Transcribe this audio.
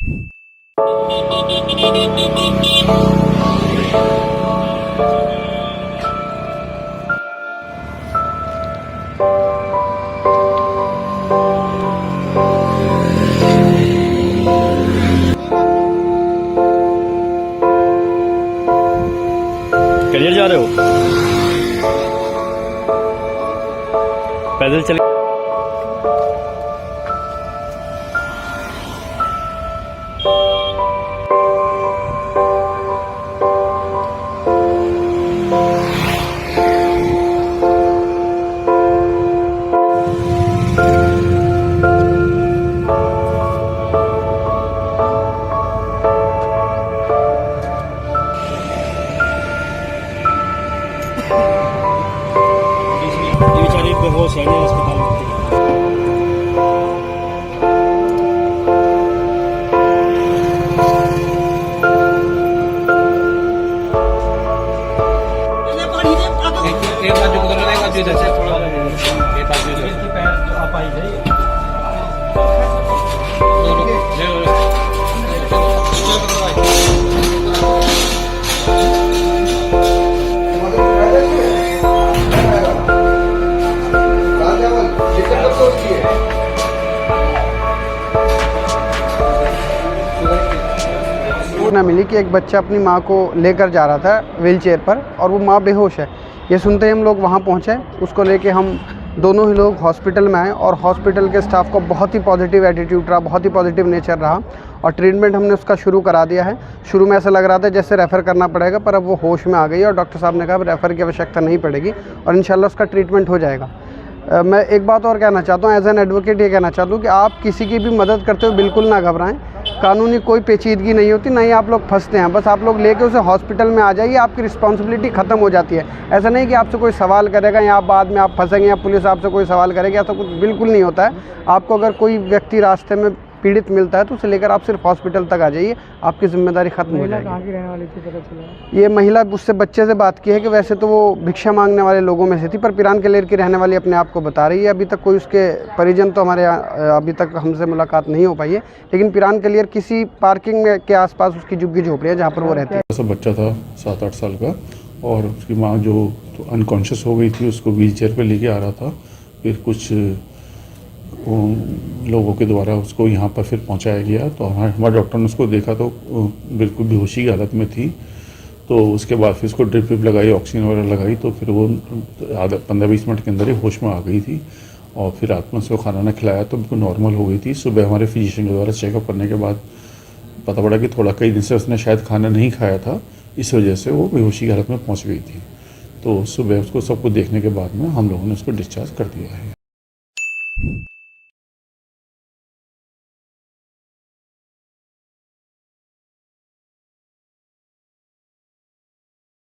Career जा रहे हो? पैदल चले? ये बेचारे बेहोश है अस्पताल में। एक बाजू को एक बाजू इधर से थोड़ा एक बाजू इधर पैर आप आई जाइए सूचना मिली कि एक बच्चा अपनी माँ को लेकर जा रहा था व्हील चेयर पर और वो माँ बेहोश है। ये सुनते ही हम लोग वहाँ पहुँचे। उसको लेके हम दोनों ही लोग हॉस्पिटल में आए और हॉस्पिटल के स्टाफ को बहुत ही पॉजिटिव एटीट्यूड रहा, बहुत ही पॉजिटिव नेचर रहा और ट्रीटमेंट हमने उसका शुरू करा दिया है। शुरू में ऐसा लग रहा था जैसे रेफ़र करना पड़ेगा, पर अब वो होश में आ गई और डॉक्टर साहब ने कहा रेफ़र की आवश्यकता नहीं पड़ेगी और इंशाल्लाह उसका ट्रीटमेंट हो जाएगा। मैं एक बात और कहना चाहता हूँ, एज एन एडवोकेट ये कहना चाहता हूँ कि आप किसी की भी मदद करते हुए बिल्कुल ना घबराएं। कानूनी कोई पेचीदगी नहीं होती, ना ही आप लोग फंसते हैं। बस आप लोग लेके उसे हॉस्पिटल में आ जाइए, आपकी रिस्पॉन्सिबिलिटी ख़त्म हो जाती है। ऐसा नहीं कि आपसे कोई सवाल करेगा या बाद में आप फंसेंगे या पुलिस आपसे कोई सवाल करेगी, ऐसा कुछ बिल्कुल नहीं होता है। आपको अगर कोई व्यक्ति रास्ते में पीड़ित मिलता है तो उसे लेकर आप सिर्फ हॉस्पिटल तक आ जाइए, आपकी जिम्मेदारी खत्म हो जाएगी। कहाँ की रहने वाली थी पता चला? ये महिला उससे बच्चे से बात की है कि वैसे तो वो भिक्षा मांगने वाले लोगों में से थी, पर पिरान कलेर की रहने वाली अपने आप को बता रही है। अभी तक कोई उसके परिजन तो हमारे अभी तक हमसे मुलाकात नहीं हो पाई है, लेकिन पिरान कलेर किसी पार्किंग में के आसपास उसकी झुग्गी झोपड़ी है जहाँ पर वो रहती है। ऐसा बच्चा था 7-8 साल का और उसकी माँ जो अनकॉन्शियस हो गई थी, उसको व्हील चेयर पर लेके आ रहा था। फिर कुछ लोगों के द्वारा उसको यहाँ पर फिर पहुँचाया गया। तो हमारे डॉक्टर ने उसको देखा तो बिल्कुल बेहोशी की हालत में थी। तो उसके बाद फिर उसको ड्रिप विप लगाई, ऑक्सीजन वगैरह लगाई, तो फिर वो 15-20 मिनट के अंदर ही होश में आ गई थी। और फिर रात में उसको खाना ना खिलाया तो बिल्कुल नॉर्मल हो गई थी। सुबह हमारे फिजिशियन के द्वारा चेकअप करने के बाद पता पड़ा कि थोड़ा कई दिन से उसने शायद खाना नहीं खाया था, इस वजह से वो बेहोशी की हालत में पहुँच गई थी। तो सुबह उसको सब कुछ देखने के बाद में हम लोगों ने उसको डिस्चार्ज कर दिया है।